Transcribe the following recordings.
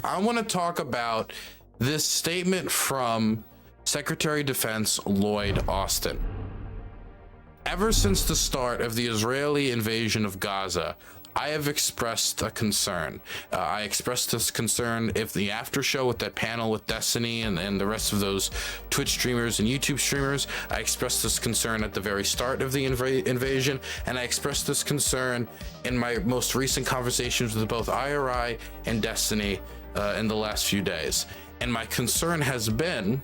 I want to talk about this statement from Secretary of Defense Lloyd Austin. Ever since the start of the Israeli invasion of Gaza, I have expressed a concern. I expressed this concern if the after show with that panel with Destiny and the rest of those Twitch streamers and YouTube streamers. I expressed this concern at the very start of the invasion, and I expressed this concern in my most recent conversations with both IRI and Destiny in the last few days. And my concern has been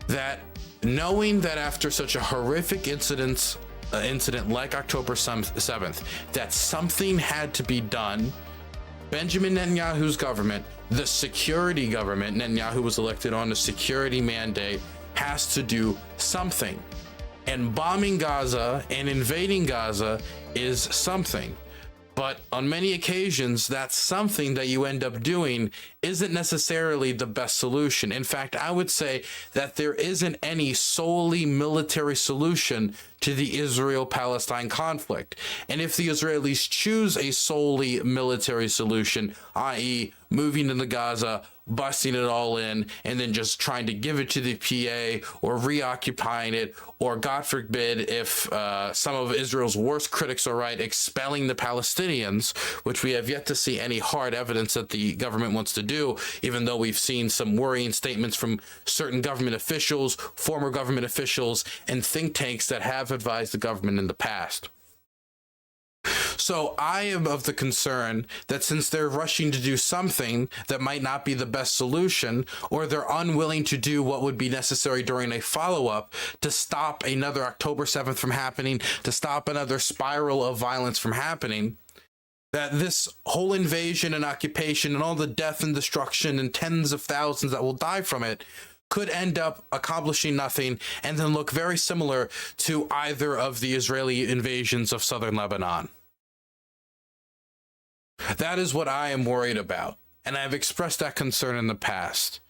that knowing that after such a horrific incident like October 7th, that something had to be done. Benjamin Netanyahu's government, the security government, Netanyahu was elected on a security mandate, has to do something. And bombing Gaza and invading Gaza is something. But on many occasions, that something that you end up doing isn't necessarily the best solution. In fact, I would say that there isn't any solely military solution to the Israel-Palestine conflict. And if the Israelis choose a solely military solution, i.e. moving into Gaza, busting it all in, and then just trying to give it to the PA or reoccupying it, or God forbid, if some of Israel's worst critics are right, expelling the Palestinians, which we have yet to see any hard evidence that the government wants to do, even though we've seen some worrying statements from certain government officials, former government officials, and think tanks that have advised the government in the past. So I am of the concern that since they're rushing to do something that might not be the best solution, or they're unwilling to do what would be necessary during a follow-up to stop another October 7th from happening, to stop another spiral of violence from happening, that this whole invasion and occupation and all the death and destruction and tens of thousands that will die from it could end up accomplishing nothing and then look very similar to either of the Israeli invasions of southern Lebanon. That is what I am worried about, and I've expressed that concern in the past.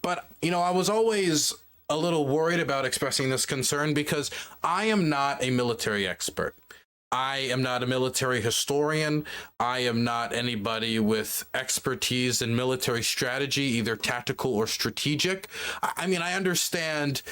But, I was always a little worried about expressing this concern because I am not a military expert. I am not a military historian. I am not anybody with expertise in military strategy, either tactical or strategic. I mean, I understand,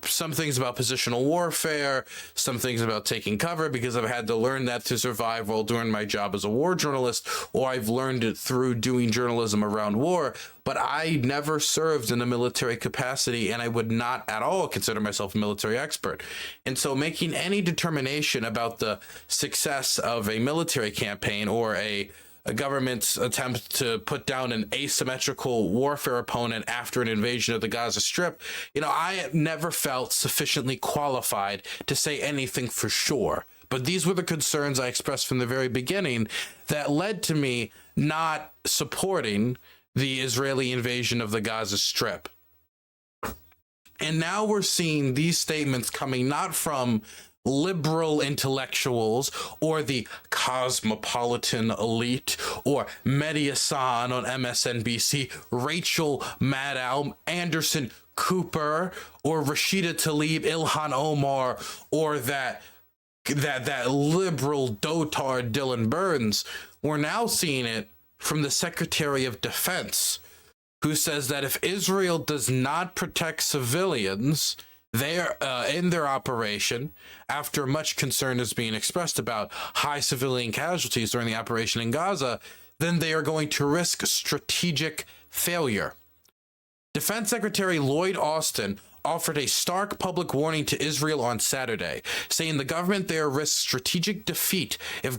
some things about positional warfare, some things about taking cover, because I've had to learn that to survive while doing my job as a war journalist, or I've learned it through doing journalism around war. But I never served in a military capacity, and I would not at all consider myself a military expert. And so making any determination about the success of a military campaign or a government's attempt to put down an asymmetrical warfare opponent after an invasion of the Gaza Strip, I never felt sufficiently qualified to say anything for sure. But these were the concerns I expressed from the very beginning that led to me not supporting the Israeli invasion of the Gaza Strip. And now we're seeing these statements coming not from liberal intellectuals or the cosmopolitan elite or Mehdi Hassan on MSNBC, Rachel Maddow, Anderson Cooper, or Rashida Tlaib, Ilhan Omar, or that liberal dotard Dylan Burns. We're now seeing it from the Secretary of Defense, who says that if Israel does not protect civilians in their operation, after much concern is being expressed about high civilian casualties during the operation in Gaza, then they are going to risk strategic failure. Defense Secretary Lloyd Austin offered a stark public warning to Israel on Saturday, saying the government there risks strategic defeat if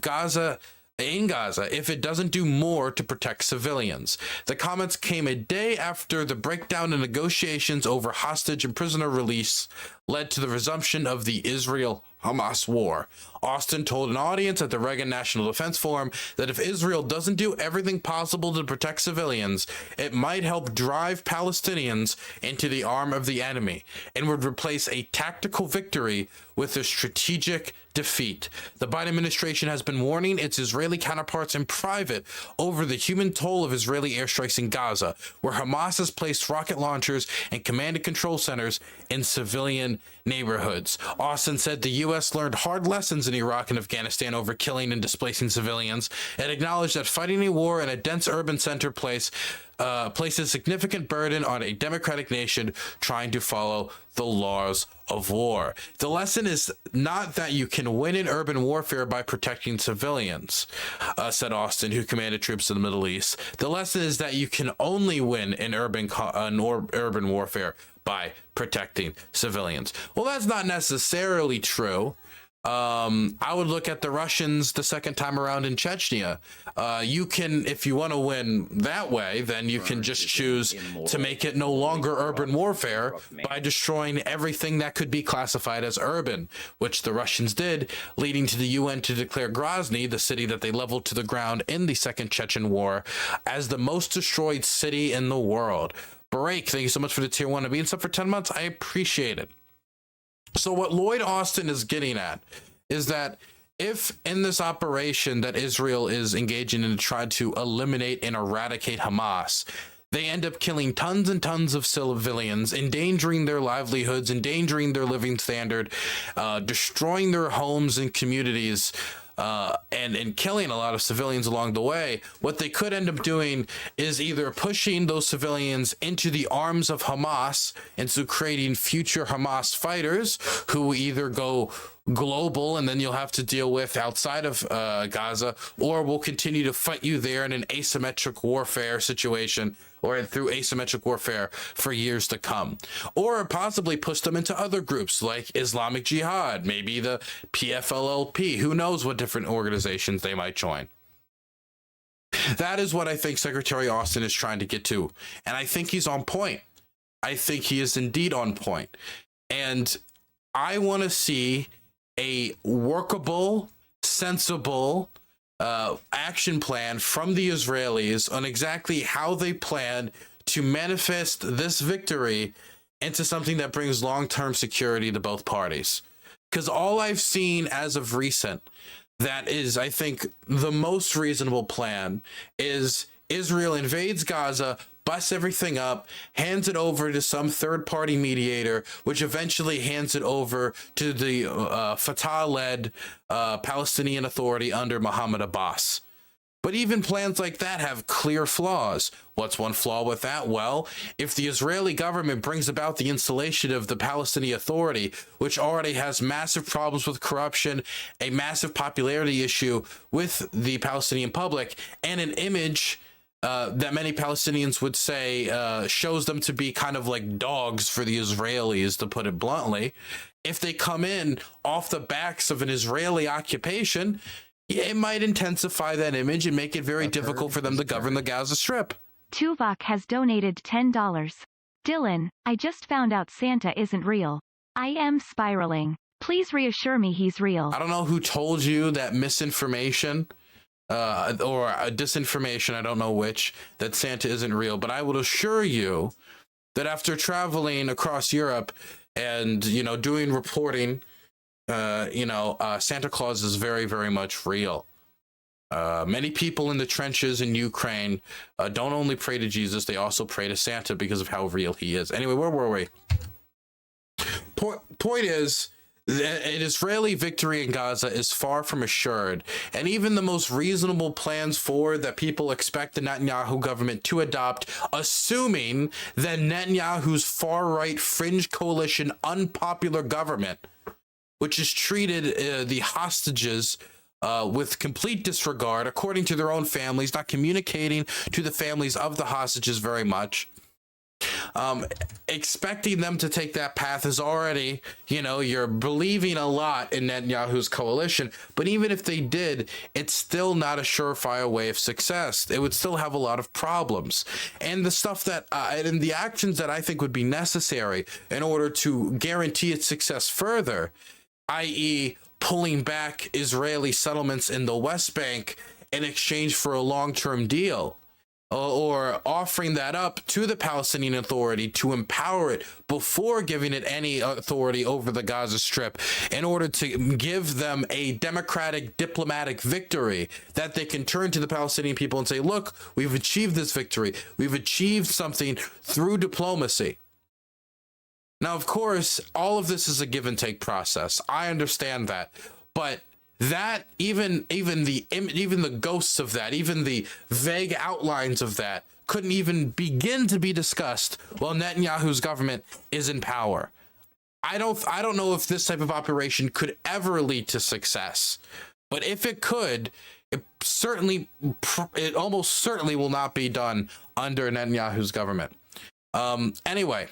if it doesn't do more to protect civilians. The comments came a day after the breakdown in negotiations over hostage and prisoner release led to the resumption of the Israel-Hamas war. Austin told an audience at the Reagan National Defense Forum that if Israel doesn't do everything possible to protect civilians, it might help drive Palestinians into the arm of the enemy and would replace a tactical victory with a strategic defeat. The Biden administration has been warning its Israeli counterparts in private over the human toll of Israeli airstrikes in Gaza, where Hamas has placed rocket launchers and command and control centers in civilian civilian neighborhoods. Austin said the U.S. learned hard lessons in Iraq and Afghanistan over killing and displacing civilians, and acknowledged that fighting a war in a dense urban center places significant burden on a democratic nation trying to follow the laws of war. The lesson is not that you can win in urban warfare by protecting civilians, said Austin, who commanded troops in the Middle East. The lesson is that you can only win in urban warfare by protecting civilians. Well, that's not necessarily true. I would look at the Russians the second time around in Chechnya. You can, if you want to win that way, then you can just choose to make it no longer urban warfare by destroying everything that could be classified as urban, which the Russians did, leading to the UN to declare Grozny, the city that they leveled to the ground in the Second Chechen War, as the most destroyed city in the world. Break, thank you so much for the tier 1 to be in sub for 10 months. I appreciate it. So what Lloyd Austin is getting at is that if in this operation that Israel is engaging in to try to eliminate and eradicate Hamas, they end up killing tons and tons of civilians, endangering their livelihoods, endangering their living standard, destroying their homes and communities, and killing a lot of civilians along the way, what they could end up doing is either pushing those civilians into the arms of Hamas, and so creating future Hamas fighters who either go global and then you'll have to deal with outside of Gaza, or will continue to fight you there in an asymmetric warfare situation, or through asymmetric warfare for years to come, or possibly push them into other groups like Islamic Jihad, maybe the PFLLP, who knows what different organizations they might join. That is what I think Secretary Austin is trying to get to, and I think he's on point. I think he is indeed on point, and I want to see a workable, sensible action plan from the Israelis on exactly how they plan to manifest this victory into something that brings long-term security to both parties. Because all I've seen as of recent that is, I think, the most reasonable plan is Israel invades Gaza, busts everything up, hands it over to some third-party mediator, which eventually hands it over to the Fatah-led Palestinian Authority under Mahmoud Abbas. But even plans like that have clear flaws. What's one flaw with that? Well, if the Israeli government brings about the installation of the Palestinian Authority, which already has massive problems with corruption, a massive popularity issue with the Palestinian public, and an image that many Palestinians would say shows them to be kind of like dogs for the Israelis, to put it bluntly. If they come in off the backs of an Israeli occupation, it might intensify that image and make it very difficult for them to govern the Gaza Strip. Tuvok has donated $10. Dylan, I just found out Santa isn't real. I am spiraling. Please reassure me he's real. I don't know who told you that misinformation or disinformation, I don't know which, that Santa isn't real, but I will assure you that after traveling across Europe and, doing reporting, Santa Claus is very, very much real. Many people in the trenches in Ukraine don't only pray to Jesus, they also pray to Santa because of how real he is. Anyway, where were we? Point is, an Israeli victory in Gaza is far from assured, and even the most reasonable plans forward that people expect the Netanyahu government to adopt, assuming that Netanyahu's far-right fringe coalition unpopular government, which has treated the hostages with complete disregard, according to their own families, not communicating to the families of the hostages very much. Expecting them to take that path is already, you're believing a lot in Netanyahu's coalition, but even if they did, it's still not a surefire way of success. It would still have a lot of problems. And the stuff that, and the actions that I think would be necessary in order to guarantee its success further, i.e. pulling back Israeli settlements in the West Bank in exchange for a long-term deal, or offering that up to the Palestinian Authority to empower it before giving it any authority over the Gaza Strip, in order to give them a democratic diplomatic victory that they can turn to the Palestinian people and say, look, we've achieved this victory. We've achieved something through diplomacy. Now, of course, all of this is a give and take process. I understand that, but that even the ghosts of that, even the vague outlines of that, couldn't even begin to be discussed while Netanyahu's government is in power. I don't know if this type of operation could ever lead to success, but if it could, it almost certainly will not be done under Netanyahu's government. Anyway,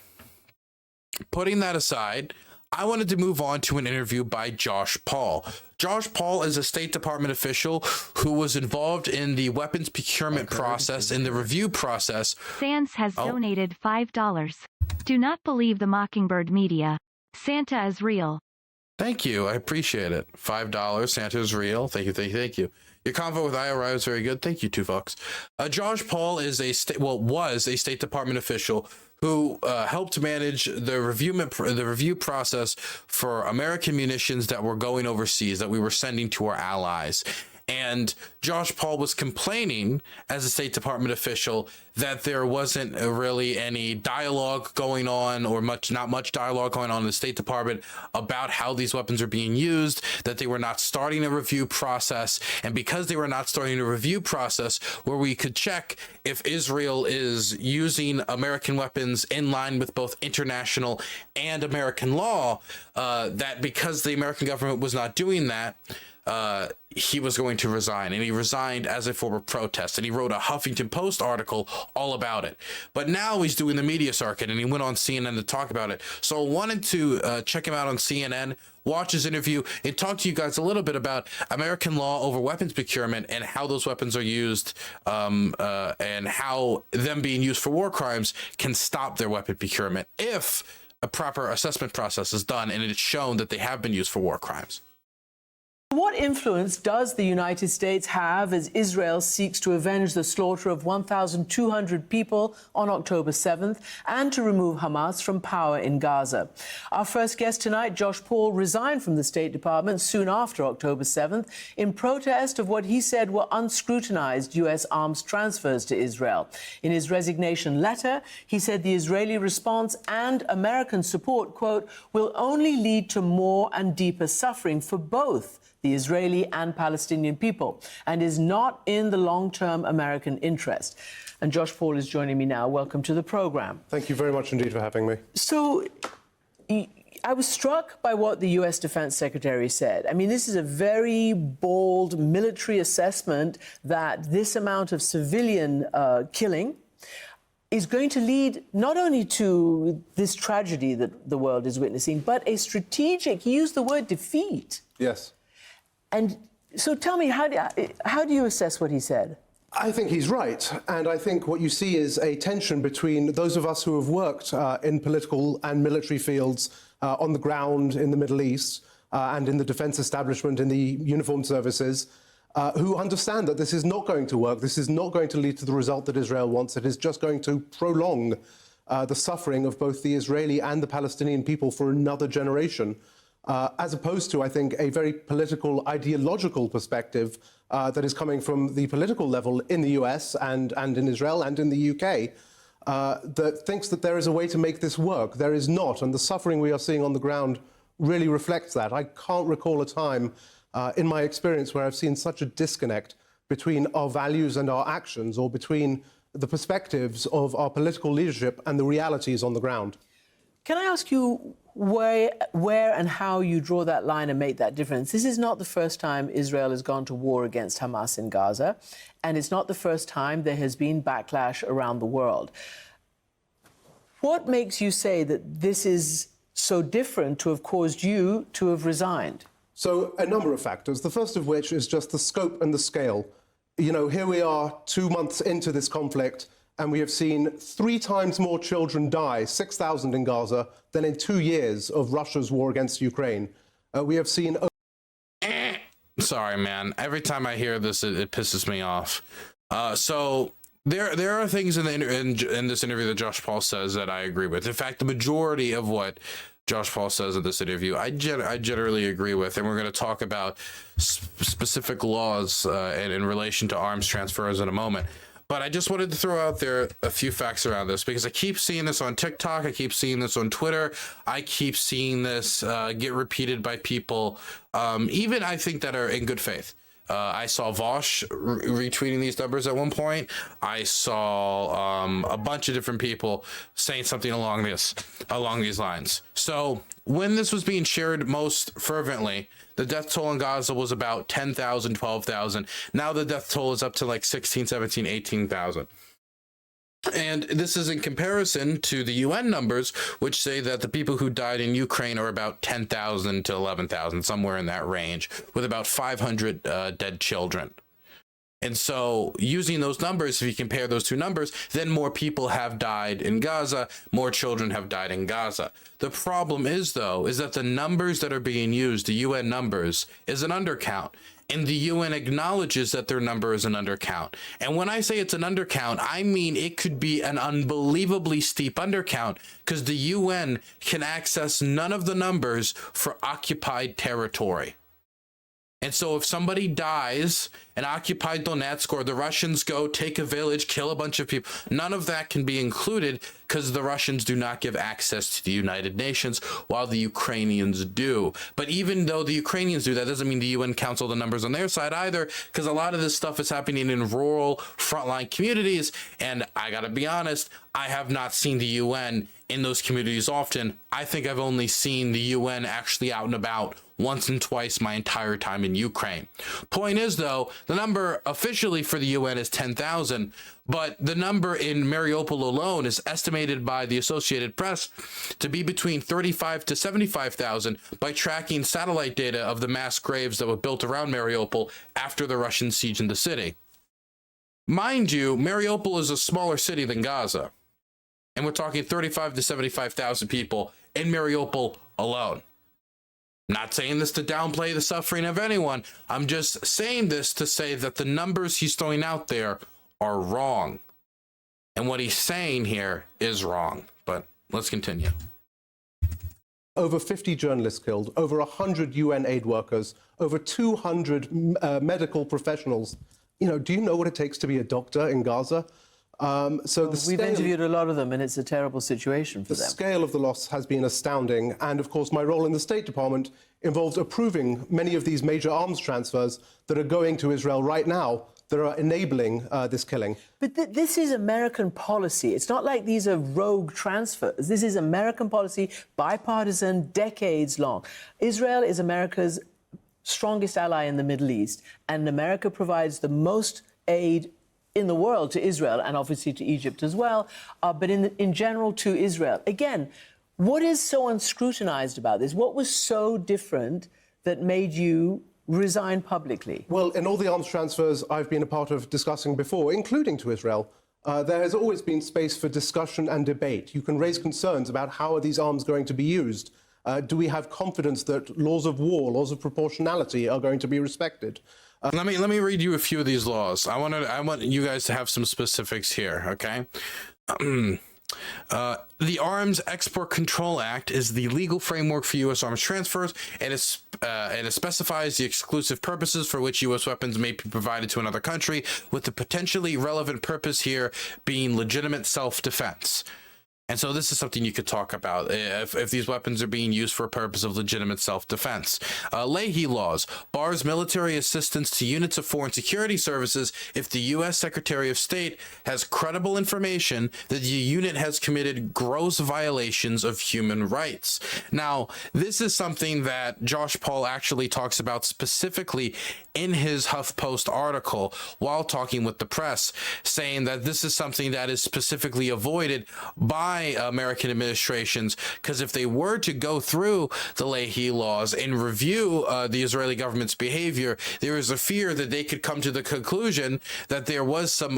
putting that aside, I wanted to move on to an interview by Josh Paul. Josh Paul is a State Department official who was involved in the weapons procurement process, in the review process. Sans has donated $5. Do not believe the Mockingbird media. Santa is real. Thank you. I appreciate it. $5. Santa is real. Thank you. Thank you. Your convo with IRI was very good. Thank you, $2. Josh Paul is was a State Department official who helped manage the review process for American munitions that were going overseas, that we were sending to our allies. And Josh Paul was complaining as a State Department official that there wasn't really any dialogue going on, or not much dialogue going on in the State Department about how these weapons are being used, that they were not starting a review process. And because they were not starting a review process where we could check if Israel is using American weapons in line with both international and American law, that because the American government was not doing that, he was going to resign, and he resigned as a form of protest, and he wrote a Huffington Post article all about it. But now he's doing the media circuit, and he went on CNN to talk about it. So I wanted to check him out on CNN, watch his interview, and talk to you guys a little bit about American law over weapons procurement and how those weapons are used, and how them being used for war crimes can stop their weapon procurement if a proper assessment process is done and it's shown that they have been used for war crimes. What influence does the United States have as Israel seeks to avenge the slaughter of 1,200 people on October 7th and to remove Hamas from power in Gaza? Our first guest tonight, Josh Paul, resigned from the State Department soon after October 7th in protest of what he said were unscrutinized U.S. arms transfers to Israel. In his resignation letter, he said the Israeli response and American support, quote, will only lead to more and deeper suffering for both the Israeli and Palestinian people, and is not in the long-term American interest. And Josh Paul is joining me now. Welcome to the program. Thank you very much indeed for having me. So I was struck by what the U.S. Defense Secretary said. I mean, this is a very bold military assessment that this amount of civilian killing is going to lead not only to this tragedy that the world is witnessing, but a strategic, he used the word defeat. Yes. And so tell me, how do you assess what he said? I think he's right. And I think what you see is a tension between those of us who have worked in political and military fields on the ground in the Middle East and in the defense establishment, in the uniformed services, who understand that this is not going to work. This is not going to lead to the result that Israel wants. It is just going to prolong the suffering of both the Israeli and the Palestinian people for another generation. As opposed to, I think, a very political, ideological perspective that is coming from the political level in the US and in Israel and in the UK, that thinks that there is a way to make this work. There is not, and the suffering we are seeing on the ground really reflects that. I can't recall a time in my experience where I've seen such a disconnect between our values and our actions, or between the perspectives of our political leadership and the realities on the ground. Can I ask you where and how you draw that line and make that difference? This is not the first time Israel has gone to war against Hamas in Gaza, and it's not the first time there has been backlash around the world. What makes you say that this is so different to have caused you to have resigned? So a number of factors, the first of which is just the scope and the scale. You know, here we are 2 months into this conflict, and we have seen 3 times more children die, 6,000 in Gaza, than in 2 years of Russia's war against Ukraine. We have seen... Sorry, man. Every time I hear this, it pisses me off. So there are things in this interview that Josh Paul says that I agree with. In fact, the majority of what Josh Paul says in this interview, I generally agree with, and we're going to talk about specific laws in relation to arms transfers in a moment. But I just wanted to throw out there a few facts around this because I keep seeing this on TikTok. I keep seeing this on Twitter. I keep seeing this get repeated by people, even I think that are in good faith. I saw Vosh retweeting these numbers at one point. I saw a bunch of different people saying something along these lines. So when this was being shared most fervently, the death toll in Gaza was about 10,000, 12,000. Now the death toll is up to like 16, 17, 18,000. And this is in comparison to the UN numbers, which say that the people who died in Ukraine are about 10,000 to 11,000, somewhere in that range, with about 500 dead children. And so using those numbers, if you compare those two numbers, then more people have died in Gaza, more children have died in Gaza. The problem is, though, is that the numbers that are being used, the UN numbers, is an undercount. And the UN acknowledges that their number is an undercount. And when I say it's an undercount, I mean it could be an unbelievably steep undercount because the UN can access none of the numbers for occupied territory. And so if somebody dies in occupied Donetsk or the Russians go take a village, kill a bunch of people, none of that can be included because the Russians do not give access to the United Nations while the Ukrainians do. But even though the Ukrainians do, that doesn't mean the UN counts all the numbers on their side either, because a lot of this stuff is happening in rural frontline communities. And I got to be honest, I have not seen the UN in those communities often. I think I've only seen the UN actually out and about once and twice my entire time in Ukraine. Point is, though, the number officially for the UN is 10,000, but the number in Mariupol alone is estimated by the Associated Press to be between 35 to 75,000 by tracking satellite data of the mass graves that were built around Mariupol after the Russian siege in the city. Mind you, Mariupol is a smaller city than Gaza, and we're talking 35 to 75,000 people in Mariupol alone. Not saying this to downplay the suffering of anyone. I'm just saying this to say that the numbers he's throwing out there are wrong. And what he's saying here is wrong. But let's continue. Over 50 journalists killed, over 100 UN aid workers, over 200 medical professionals. You know, do you know what it takes to be a doctor in Gaza? We've interviewed a lot of them, and it's a terrible situation for them. The scale of the loss has been astounding, and of course my role in the State Department involves approving many of these major arms transfers that are going to Israel right now that are enabling this killing. But this is American policy. It's not like these are rogue transfers. This is American policy, bipartisan, decades long. Israel is America's strongest ally in the Middle East, and America provides the most aid in the world to Israel, and obviously to Egypt as well, but in general to Israel. Again, what is so unscrutinized about this? What was so different that made you resign publicly? Well, in all the arms transfers I've been a part of discussing before, including to Israel, there has always been space for discussion and debate. You can raise concerns about how are these arms going to be used. Do we have confidence that laws of war, laws of proportionality are going to be respected? Let me read you a few of these laws. I want you guys to have some specifics here, okay? The Arms Export Control Act is the legal framework for U.S. arms transfers, and it specifies the exclusive purposes for which U.S. weapons may be provided to another country, with the potentially relevant purpose here being legitimate self-defense. And so this is something you could talk about if these weapons are being used for a purpose of legitimate self-defense. Leahy laws bars military assistance to units of foreign security services if the U.S. Secretary of State has credible information that the unit has committed gross violations of human rights. Now, this is something that Josh Paul actually talks about specifically in his HuffPost article while talking with the press, saying that this is something that is specifically avoided by American administrations, because if they were to go through the Leahy laws and review the Israeli government's behavior, there is a fear that they could come to the conclusion that there was some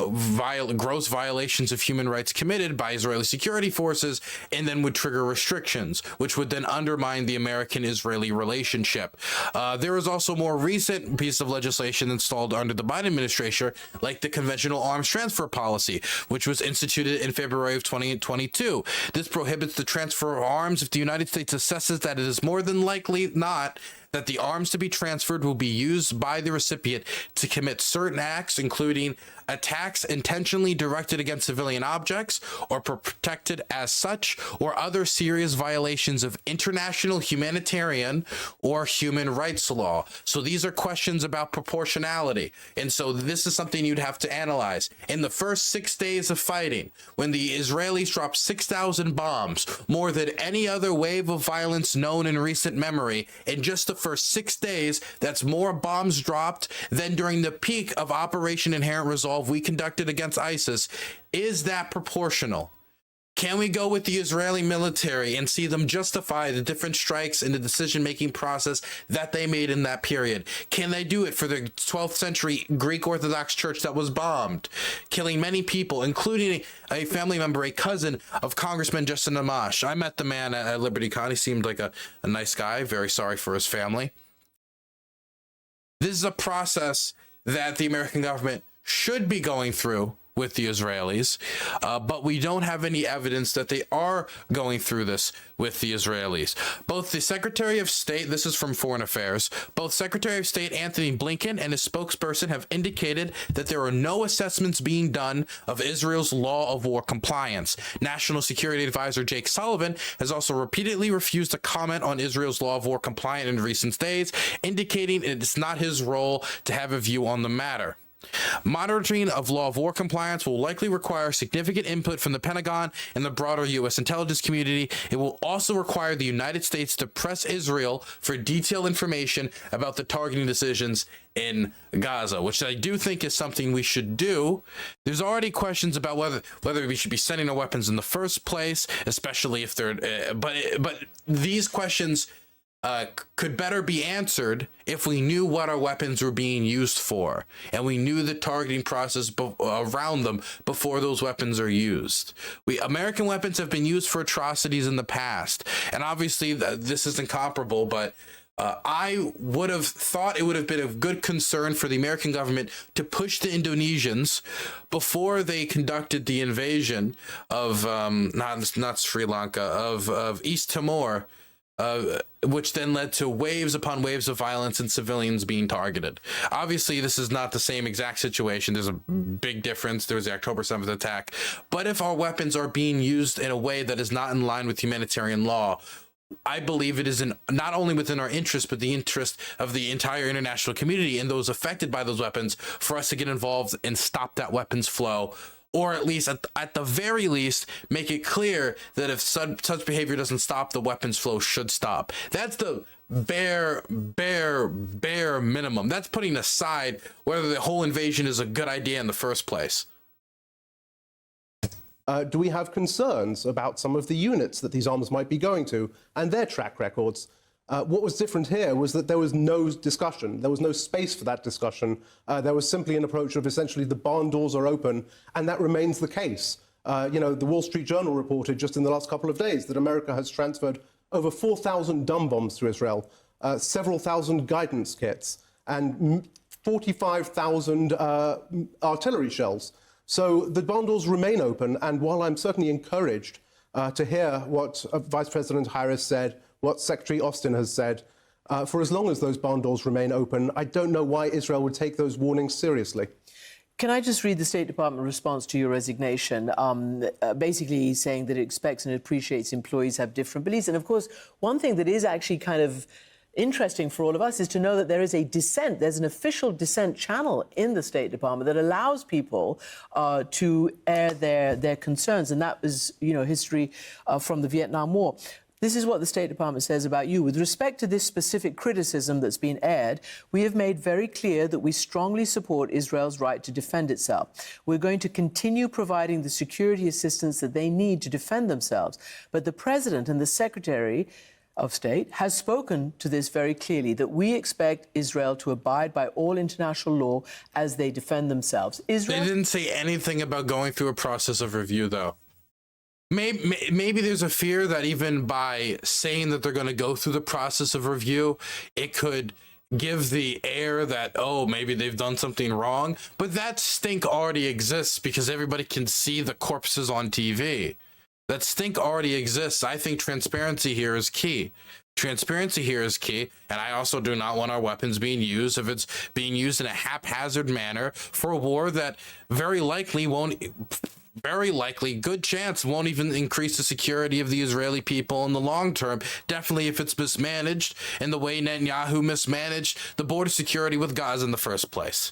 gross violations of human rights committed by Israeli security forces, and then would trigger restrictions, which would then undermine the American-Israeli relationship. There is also more recent piece of legislation installed under the Biden administration, like the conventional arms transfer policy, which was instituted in February of 2022. This prohibits the transfer of arms if the United States assesses that it is more than likely not that the arms to be transferred will be used by the recipient to commit certain acts, including attacks intentionally directed against civilian objects or protected as such, or other serious violations of international humanitarian or human rights law. So these are questions about proportionality. And so this is something you'd have to analyze. In the first 6 days of fighting, when the Israelis dropped 6,000 bombs, more than any other wave of violence known in recent memory, in just the first 6 days, that's more bombs dropped than during the peak of Operation Inherent Resolve we conducted against ISIS. Is that proportional? Can we go with the Israeli military and see them justify the different strikes in the decision-making process that they made in that period? Can they do it for the 12th century Greek Orthodox Church that was bombed, killing many people, including a family member, a cousin of Congressman Justin Amash? I met the man at Liberty Con. He seemed like a nice guy, very sorry for his family. This is a process that the American government should be going through with the Israelis, but we don't have any evidence that they are going through this with the Israelis. Both the Secretary of State, this is from Foreign Affairs, both Secretary of State Anthony Blinken and his spokesperson have indicated that there are no assessments being done of Israel's law of war compliance. National Security Advisor Jake Sullivan has also repeatedly refused to comment on Israel's law of war compliance in recent days, indicating it's not his role to have a view on the matter. Monitoring of law of war compliance will likely require significant input from the Pentagon and the broader U.S. intelligence community. It will also require the United States to press Israel for detailed information about the targeting decisions in Gaza, which I do think is something we should do. There's already questions about whether we should be sending our weapons in the first place, especially if they're but these questions could better be answered if we knew what our weapons were being used for, and we knew the targeting process around them before those weapons are used. American weapons have been used for atrocities in the past, and obviously this isn't comparable, but I would have thought it would have been of good concern for the American government to push the Indonesians before they conducted the invasion of not Sri Lanka, of East Timor, which then led to waves upon waves of violence and civilians being targeted. Obviously, this is not the same exact situation. There's a big difference. There was the October 7th attack. But if our weapons are being used in a way that is not in line with humanitarian law, I believe it is not only within our interest, but the interest of the entire international community and those affected by those weapons for us to get involved and stop that weapons flow, or at least at the very least make it clear that if such behavior doesn't stop, the weapons flow should stop. That's the bare minimum. That's putting aside whether the whole invasion is a good idea in the first place. Do we have concerns about some of the units that these arms might be going to and their track records? What was different here was that there was no discussion. There was no space for that discussion. There was simply an approach of essentially the barn doors are open, and that remains the case. The Wall Street Journal reported just in the last couple of days that America has transferred over 4,000 dumb bombs to Israel, several thousand guidance kits, and 45,000 artillery shells. So the barn doors remain open, and while I'm certainly encouraged to hear what Vice President Harris said, what Secretary Austin has said, for as long as those barn doors remain open, I don't know why Israel would take those warnings seriously. Can I just read the State Department response to your resignation? Basically, he's saying that it expects and appreciates employees have different beliefs. And of course, one thing that is actually kind of interesting for all of us is to know that there is a dissent. There's an official dissent channel in the State Department that allows people to air their concerns. And that was, history from the Vietnam War. This is what the State Department says about you. With respect to this specific criticism that's been aired, we have made very clear that we strongly support Israel's right to defend itself. We're going to continue providing the security assistance that they need to defend themselves. But the President and the Secretary of State has spoken to this very clearly, that we expect Israel to abide by all international law as they defend themselves. They didn't say anything about going through a process of review, though. Maybe there's a fear that even by saying that they're going to go through the process of review, it could give the air that, oh, maybe they've done something wrong. But that stink already exists because everybody can see the corpses on TV. That stink already exists. I think transparency here is key. Transparency here is key, and I also do not want our weapons being used if it's being used in a haphazard manner for a war that very likely, good chance, won't even increase the security of the Israeli people in the long term. Definitely if it's mismanaged in the way Netanyahu mismanaged the border security with Gaza in the first place.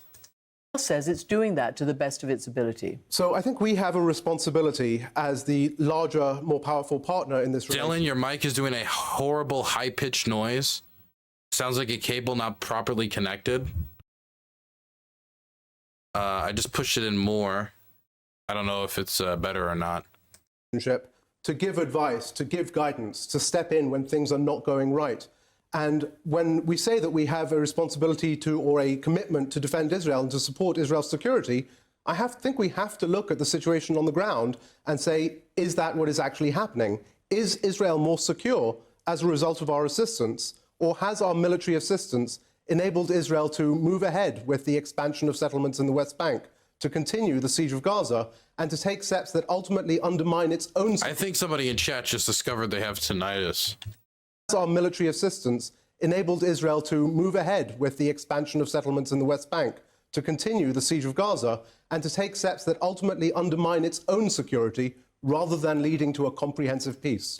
Says it's doing that to the best of its ability. So I think we have a responsibility as the larger, more powerful partner in this relationship. Dylan, your mic is doing a horrible high-pitched noise. Sounds like a cable not properly connected. I just pushed it in more. I don't know if it's better or not. To give advice, to give guidance, to step in when things are not going right. And when we say that we have a responsibility to, or a commitment to defend Israel and to support Israel's security, I think we have to look at the situation on the ground and say, is that what is actually happening? Is Israel more secure as a result of our assistance, or has our military assistance enabled Israel to move ahead with the expansion of settlements in the West Bank, to continue the siege of Gaza, and to take steps that ultimately undermine its own... I think somebody in chat just discovered they have tinnitus. Our military assistance enabled Israel to move ahead with the expansion of settlements in the West Bank, to continue the siege of Gaza, and to take steps that ultimately undermine its own security rather than leading to a comprehensive peace.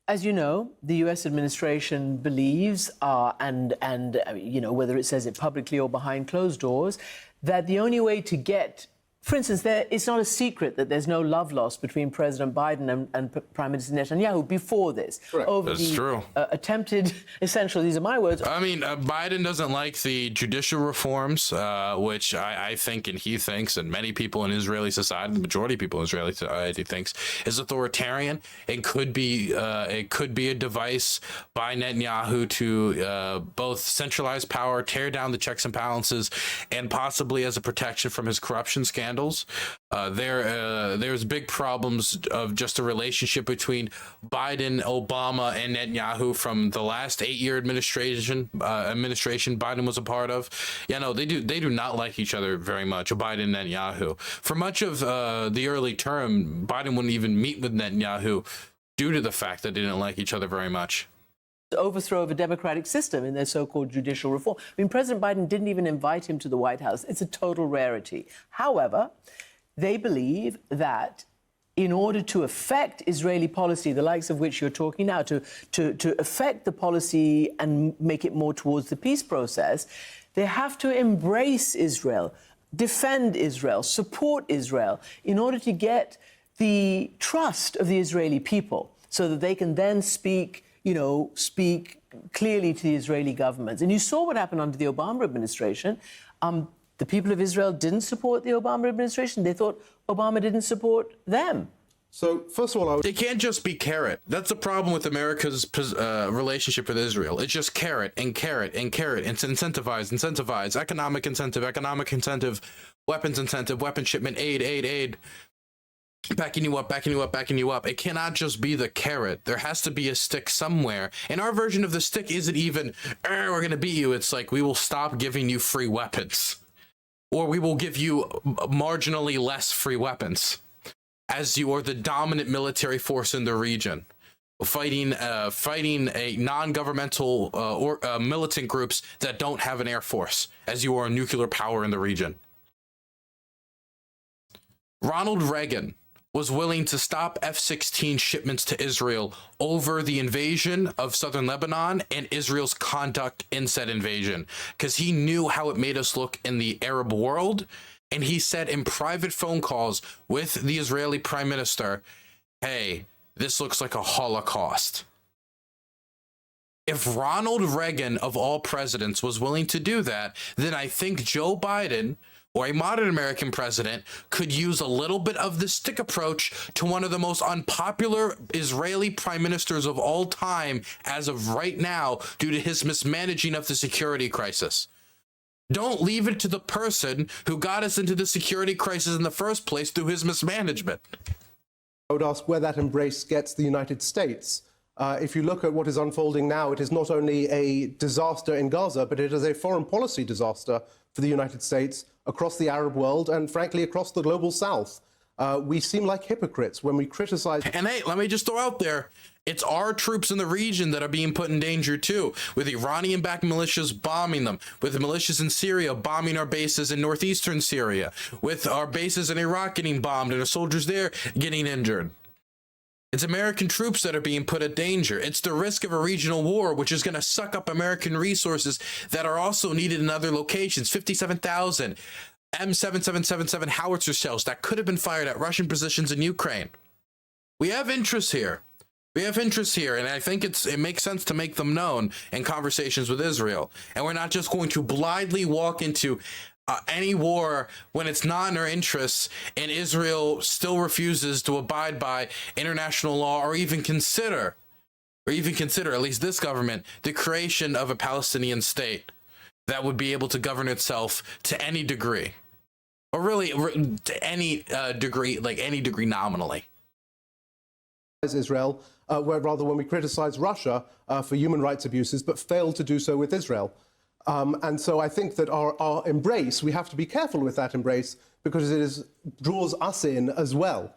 As you know, the U.S. administration believes, you know, whether it says it publicly or behind closed doors, that the only way to get... For instance, it's not a secret that there's no love lost between President Biden and Prime Minister Netanyahu before this. Correct. Over That's the true. Attempted, essentially, these are my words. I mean, Biden doesn't like the judicial reforms, which I think and he thinks, and many people in Israeli society, the majority of people in Israeli society thinks, is authoritarian. It could be a device by Netanyahu to both centralize power, tear down the checks and balances, and possibly as a protection from his corruption scandals. There's big problems of just a relationship between Biden, Obama, and Netanyahu from the last 8-year administration Biden was a part of. Yeah, no, they do not like each other very much, Biden and Netanyahu. For much of the early term, Biden wouldn't even meet with Netanyahu due to the fact that they didn't like each other very much. Overthrow of a democratic system in their so-called judicial reform. I mean, President Biden didn't even invite him to the White House. It's a total rarity. However, they believe that in order to affect Israeli policy, the likes of which you're talking now, to affect the policy and make it more towards the peace process, they have to embrace Israel, defend Israel, support Israel, in order to get the trust of the Israeli people so that they can then speak clearly to the Israeli government. And you saw what happened under the Obama administration. The people of Israel didn't support the Obama administration. They thought Obama didn't support them. So, first of all, They can't just be carrot. That's the problem with America's relationship with Israel. It's just carrot and carrot and carrot. It's incentivize, economic incentive, weapons incentive, weapon shipment, aid. Backing you up. It cannot just be the carrot. There has to be a stick somewhere. And our version of the stick isn't even, we're going to beat you. It's like, we will stop giving you free weapons. Or we will give you marginally less free weapons. As you are the dominant military force in the region. Fighting a non-governmental or militant groups that don't have an air force. As you are a nuclear power in the region. Ronald Reagan was willing to stop F-16 shipments to Israel over the invasion of southern Lebanon and Israel's conduct in said invasion, because he knew how it made us look in the Arab world. And he said in private phone calls with the Israeli prime minister, hey, this looks like a Holocaust. If Ronald Reagan, of all presidents, was willing to do that, then I think Joe Biden, or a modern American president, could use a little bit of the stick approach to one of the most unpopular Israeli prime ministers of all time as of right now due to his mismanaging of the security crisis. Don't leave it to the person who got us into the security crisis in the first place through his mismanagement. I would ask where that embrace gets the United States. If you look at what is unfolding now, it is not only a disaster in Gaza, but it is a foreign policy disaster for the United States across the Arab world and, frankly, across the global South. we seem like hypocrites when we criticize. And hey, let me just throw out there, it's our troops in the region that are being put in danger too, with Iranian-backed militias bombing them, with the militias in Syria bombing our bases in northeastern Syria, with our bases in Iraq getting bombed and our soldiers there getting injured. It's American troops that are being put at danger. It's the risk of a regional war, which is going to suck up American resources that are also needed in other locations. 57,000 M7777 howitzer shells that could have been fired at Russian positions in Ukraine. We have interests here. We have interests here, and I think it makes sense to make them known in conversations with Israel. And we're not just going to blindly walk into any war when it's not in our interests, and Israel still refuses to abide by international law or even consider, at least this government, the creation of a Palestinian state that would be able to govern itself to any degree, or really to any degree, like any degree nominally. Israel, rather when we criticize Russia for human rights abuses, but fail to do so with Israel. And so I think that our embrace, we have to be careful with that embrace because it draws us in as well.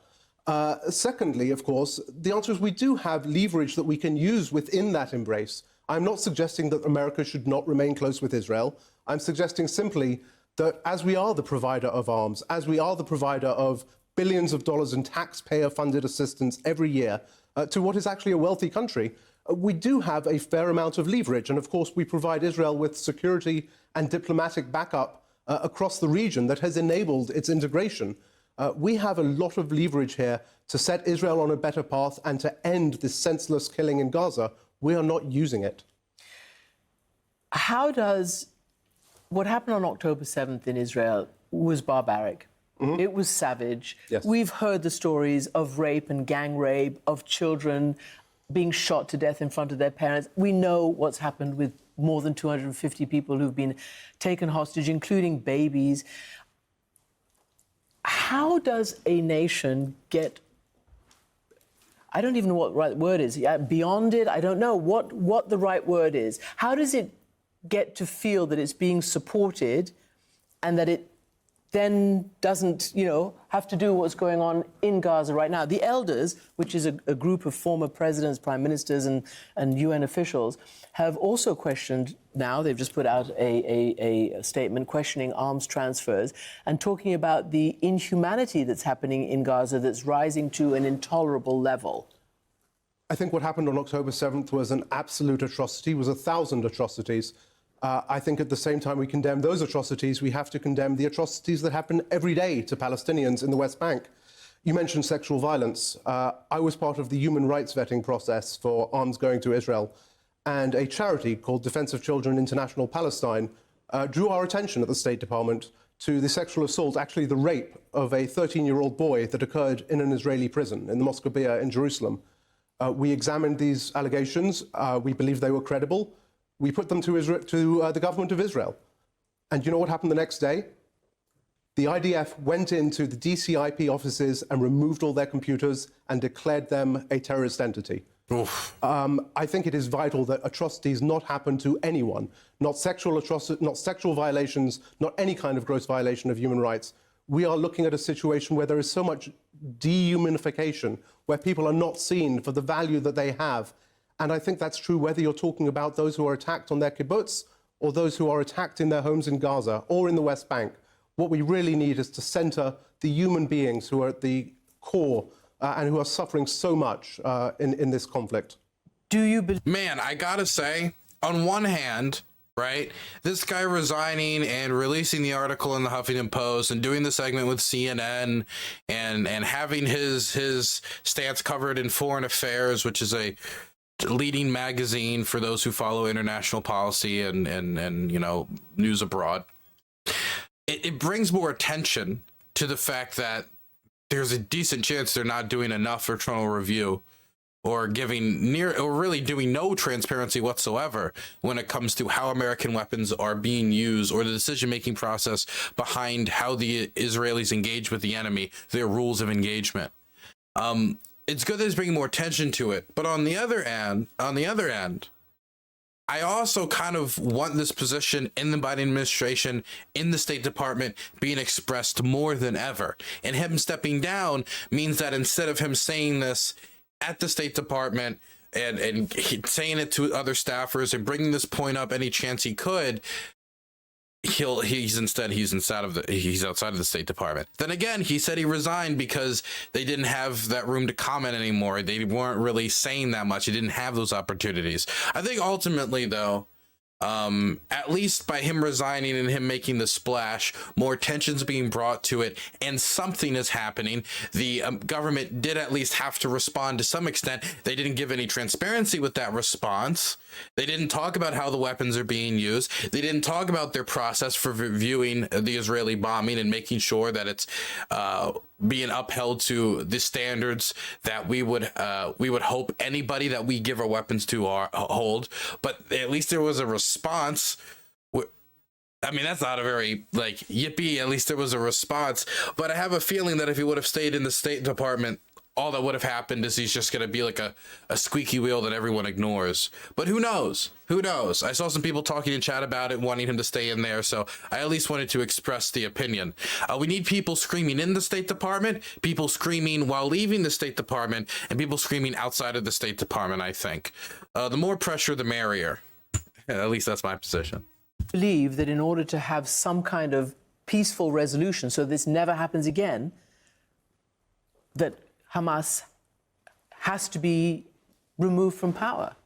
Secondly, of course, the answer is we do have leverage that we can use within that embrace. I'm not suggesting that America should not remain close with Israel. I'm suggesting simply that as we are the provider of arms, as we are the provider of billions of dollars in taxpayer-funded assistance every year to what is actually a wealthy country, we do have a fair amount of leverage. And of course, we provide Israel with security and diplomatic backup across the region that has enabled its integration. We have a lot of leverage here to set Israel on a better path and to end this senseless killing in Gaza. We are not using it. How does what happened on October 7th in Israel was barbaric? Mm-hmm. It was savage. Yes. We've heard the stories of rape and gang rape, of children being shot to death in front of their parents. We know what's happened with more than 250 people who've been taken hostage, including babies. How does a nation get, I don't even know what the right word is, beyond it? I don't know what the right word is. How does it get to feel that it's being supported and that it then doesn't, have to do what's going on in Gaza right now? The Elders, which is a group of former presidents, prime ministers, and UN officials, have also questioned now, they've just put out a statement questioning arms transfers and talking about the inhumanity that's happening in Gaza that's rising to an intolerable level. I think what happened on October 7th was an absolute atrocity, was 1,000 atrocities. I think at the same time we condemn those atrocities, we have to condemn the atrocities that happen every day to Palestinians in the West Bank. You mentioned sexual violence. I was part of the human rights vetting process for arms going to Israel, and a charity called Defense of Children International Palestine drew our attention at the State Department to the sexual assault, actually the rape of a 13-year-old boy that occurred in an Israeli prison in the Mosque Bia in Jerusalem. We examined these allegations. We believe they were credible. We put them to the government of Israel. And you know what happened the next day? The IDF went into the DCIP offices and removed all their computers and declared them a terrorist entity. I think it is vital that atrocities not happen to anyone, not sexual violations, not any kind of gross violation of human rights. We are looking at a situation where there is so much dehumanification, where people are not seen for the value that they have. And I think that's true whether you're talking about those who are attacked on their kibbutz or those who are attacked in their homes in Gaza or in the West Bank. What we really need is to center the human beings who are at the core and who are suffering so much in this conflict. Do you believe? Man, I gotta say, on one hand, right, this guy resigning and releasing the article in the Huffington Post and doing the segment with CNN and having his stance covered in Foreign Affairs, which is a leading magazine for those who follow international policy and news abroad. It brings more attention to the fact that there's a decent chance they're not doing enough internal review or really doing no transparency whatsoever when it comes to how American weapons are being used or the decision-making process behind how the Israelis engage with the enemy, their rules of engagement. It's good that it's bringing more attention to it, but on the other end, I also kind of want this position in the Biden administration, in the State Department, being expressed more than ever. And him stepping down means that instead of him saying this at the State Department and saying it to other staffers and bringing this point up any chance he could, he's outside of the State Department. Then again, he said he resigned because they didn't have that room to comment anymore. They weren't really saying that much. He didn't have those opportunities. I think ultimately, though, at least by him resigning and him making the splash, more attention's being brought to it, and something is happening. The government did at least have to respond to some extent. They didn't give any transparency with that response. They didn't talk about how the weapons are being used. They didn't talk about their process for reviewing the Israeli bombing and making sure that it's being upheld to the standards that we would hope anybody that we give our weapons to hold. But at least there was a response. I mean, that's not a very, like, yippee, at least there was a response. But I have a feeling that if he would have stayed in the State Department, all that would have happened is he's just going to be like a squeaky wheel that everyone ignores. But who knows? Who knows? I saw some people talking in chat about it, wanting him to stay in there. So I at least wanted to express the opinion. We need people screaming in the State Department, people screaming while leaving the State Department, and people screaming outside of the State Department, I think. The more pressure, the merrier. At least that's my position. Believe that in order to have some kind of peaceful resolution, so this never happens again, that Hamas has to be removed from power.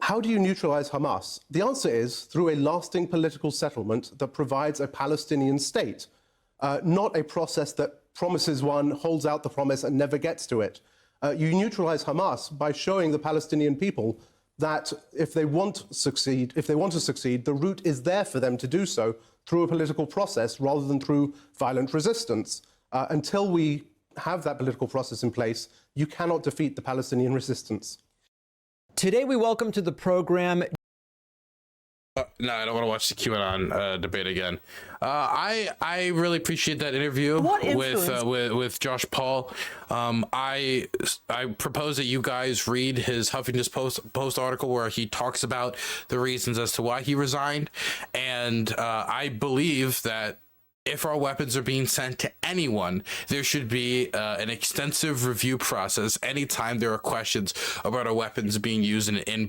How do you neutralize Hamas? The answer is through a lasting political settlement that provides a Palestinian state, not a process that promises one, holds out the promise and never gets to it. You neutralize Hamas by showing the Palestinian people that if they want to succeed, the route is there for them to do so through a political process rather than through violent resistance. Until we have that political process in place, you cannot defeat the Palestinian resistance. Today we welcome to the program... No, I don't want to watch the QAnon debate again. I really appreciate that interview with Josh Paul. I propose that you guys read his Huffington Post article where he talks about the reasons as to why he resigned, and I believe that if our weapons are being sent to anyone, there should be an extensive review process anytime there are questions about our weapons being used in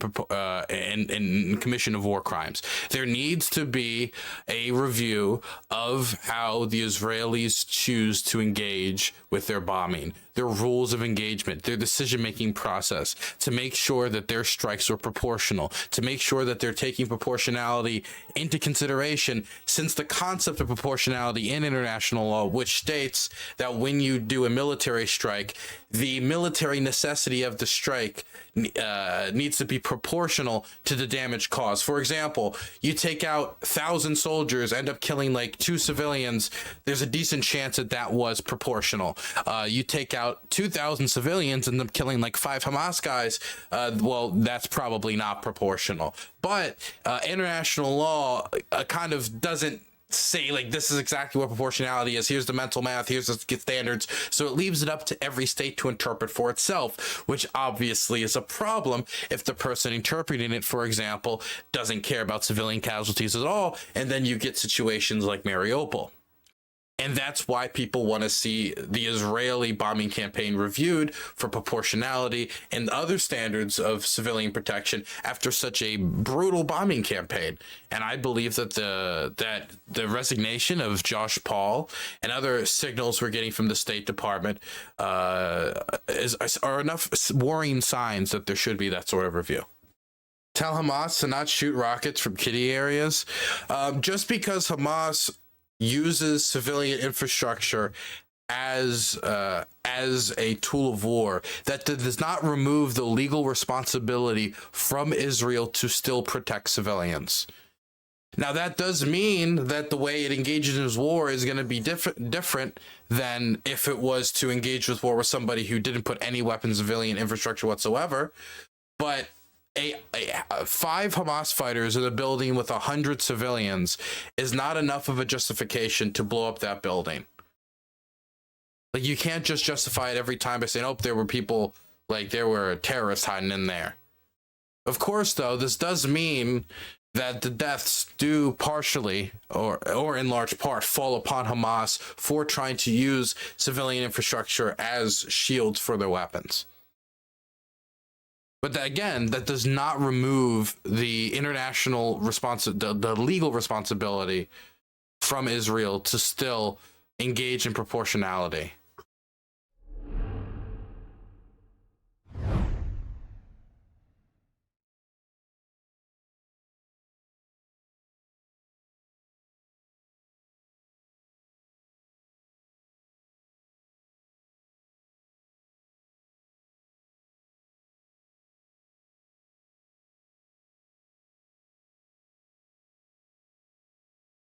commission of war crimes. There needs to be a review of how the Israelis choose to engage with their bombing, their rules of engagement, their decision-making process, to make sure that their strikes are proportional, to make sure that they're taking proportionality into consideration, since the concept of proportionality in international law, which states that when you do a military strike, the military necessity of the strike needs to be proportional to the damage caused. For example, you take out 1,000 soldiers, end up killing like 2 civilians, there's a decent chance that that was proportional. You take out 2,000 civilians, end up killing like 5 Hamas guys, well, that's probably not proportional. But international law kind of doesn't say like this is exactly what proportionality is, here's the mental math, here's the standards, so it leaves it up to every state to interpret for itself, which obviously is a problem if the person interpreting it, for example, doesn't care about civilian casualties at all, and then you get situations like Mariupol. And that's why people want to see the Israeli bombing campaign reviewed for proportionality and other standards of civilian protection after such a brutal bombing campaign. And I believe that the resignation of Josh Paul and other signals we're getting from the State Department are enough worrying signs that there should be that sort of review. Tell Hamas to not shoot rockets from kiddie areas. Just because Hamas uses civilian infrastructure as a tool of war, that does not remove the legal responsibility from Israel to still protect civilians. Now, that does mean that the way it engages in its war is going to be different than if it was to engage with war with somebody who didn't put any weapons, civilian infrastructure whatsoever. But 5 Hamas fighters in a building with 100 civilians is not enough of a justification to blow up that building. Like, you can't just justify it every time by saying, oh, there were people, like there were terrorists hiding in there. Of course, though, this does mean that the deaths do partially or in large part fall upon Hamas for trying to use civilian infrastructure as shields for their weapons. But that, again, that does not remove the international the legal responsibility from Israel to still engage in proportionality.